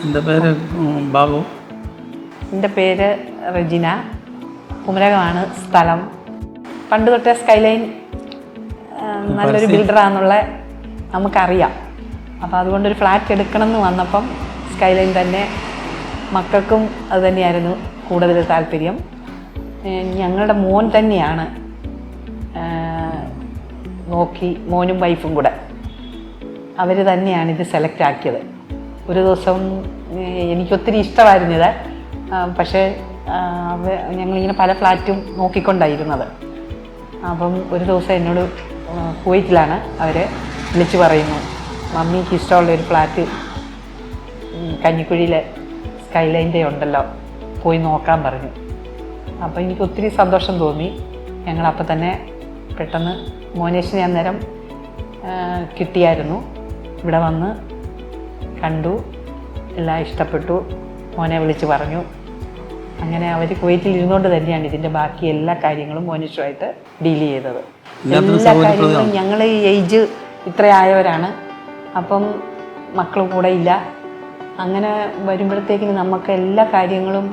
എൻ്റെ പേര് ബാബു. എൻ്റെ പേര് റെജിന. കുമരകമാണ് സ്ഥലം. പണ്ട് തൊട്ടേ സ്കൈലൈൻ നല്ലൊരു ബിൽഡറാന്നുള്ള നമുക്കറിയാം. അപ്പോൾ അതുകൊണ്ടൊരു ഫ്ലാറ്റ് എടുക്കണം എന്ന് വന്നപ്പം സ്കൈലൈൻ തന്നെ, മക്കൾക്കും അത് തന്നെയായിരുന്നു കൂടുതൽ താല്പര്യം. ഞങ്ങളുടെ മോൻ തന്നെയാണ് നോക്കി, മോനും വൈഫും കൂടെ അവർ തന്നെയാണ് ഇത് സെലക്ട് ആക്കിയത്. ഒരു ദിവസം എനിക്കൊത്തിരി ഇഷ്ടമായിരുന്നു ഇത്. പക്ഷേ ഞങ്ങളിങ്ങനെ പല ഫ്ലാറ്റും നോക്കിക്കൊണ്ടായിരുന്നത്. അപ്പം ഒരു ദിവസം എന്നോട് കുവൈറ്റിലാണ് അവർ വിളിച്ച് പറയുന്നു, മമ്മിക്ക് ഇഷ്ടമുള്ളൊരു ഫ്ലാറ്റ് കഞ്ഞിക്കുഴിയിലെ സ്കൈലൈൻ്റെ ഉണ്ടല്ലോ, പോയി നോക്കാൻ പറഞ്ഞു. അപ്പോൾ എനിക്ക് ഒത്തിരി സന്തോഷം തോന്നി. ഞങ്ങളപ്പോൾ തന്നെ പെട്ടെന്ന് മോനേഷിനെ അന്നേരം കിട്ടിയായിരുന്നു. ഇവിടെ വന്ന് കണ്ടു, എല്ലാം ഇഷ്ടപ്പെട്ടു. മോനെ വിളിച്ച് പറഞ്ഞു. അങ്ങനെ അവർ കുവൈറ്റിൽ ഇരുന്നുകൊണ്ട് തന്നെയാണ് ഇതിൻ്റെ ബാക്കി എല്ലാ കാര്യങ്ങളും മോനേഷുമായിട്ട് ഡീൽ ചെയ്തത്. എല്ലാ കാര്യങ്ങളും ഞങ്ങൾ ഈ ഏജ് ഇത്രയായവരാണ്. അപ്പം മക്കളും കൂടെ ഇല്ല. അങ്ങനെ വരുമ്പോഴത്തേക്കിന് നമുക്ക് എല്ലാ കാര്യങ്ങളും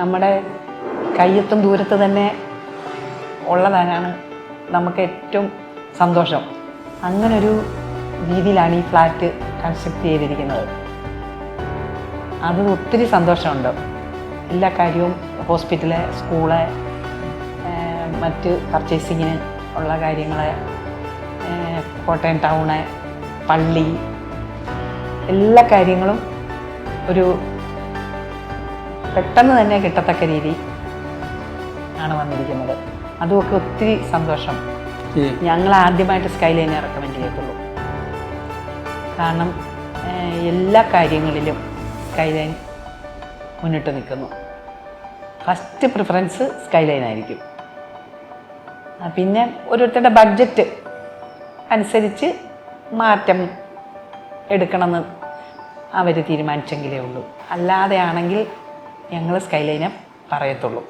നമ്മുടെ കയ്യെത്തും ദൂരത്ത് തന്നെ ഉള്ളതാണ് നമുക്ക് ഏറ്റവും സന്തോഷം. അങ്ങനൊരു രീതിയിലാണ് ഈ ഫ്ലാറ്റ് കൺസ്ട്രക്ട് ചെയ്തിരിക്കുന്നത്. അത് ഒത്തിരി സന്തോഷമുണ്ട്. എല്ലാ കാര്യവും ഹോസ്പിറ്റല്, സ്കൂള്, മറ്റ് പർച്ചേസിങ്ങിന് ഉള്ള കാര്യങ്ങൾ, കോട്ടയം ടൗണ്, പള്ളി, എല്ലാ കാര്യങ്ങളും ഒരു പെട്ടെന്ന് തന്നെ കിട്ടത്തക്ക രീതി ആണ് വന്നിരിക്കുന്നത്. അതുമൊക്കെ ഒത്തിരി സന്തോഷം. ഞങ്ങൾ ആദ്യമായിട്ട് സ്കൈലൈനെ റെക്കമെൻഡ് ചെയ്യത്തുള്ളൂ. കാരണം എല്ലാ കാര്യങ്ങളിലും സ്കൈലൈൻ മുന്നിട്ട് നിൽക്കുന്നു. ഫസ്റ്റ് പ്രിഫറൻസ് സ്കൈലൈൻ ആയിരിക്കും. പിന്നെ ഓരോരുത്തരുടെ ബഡ്ജറ്റ് അനുസരിച്ച് മാറ്റം എടുക്കണമെന്ന് അവർ തീരുമാനിച്ചെങ്കിലേ ഉള്ളൂ. അല്ലാതെ ആണെങ്കിൽ ഞങ്ങൾ സ്കൈലൈനെ പറയത്തുള്ളൂ.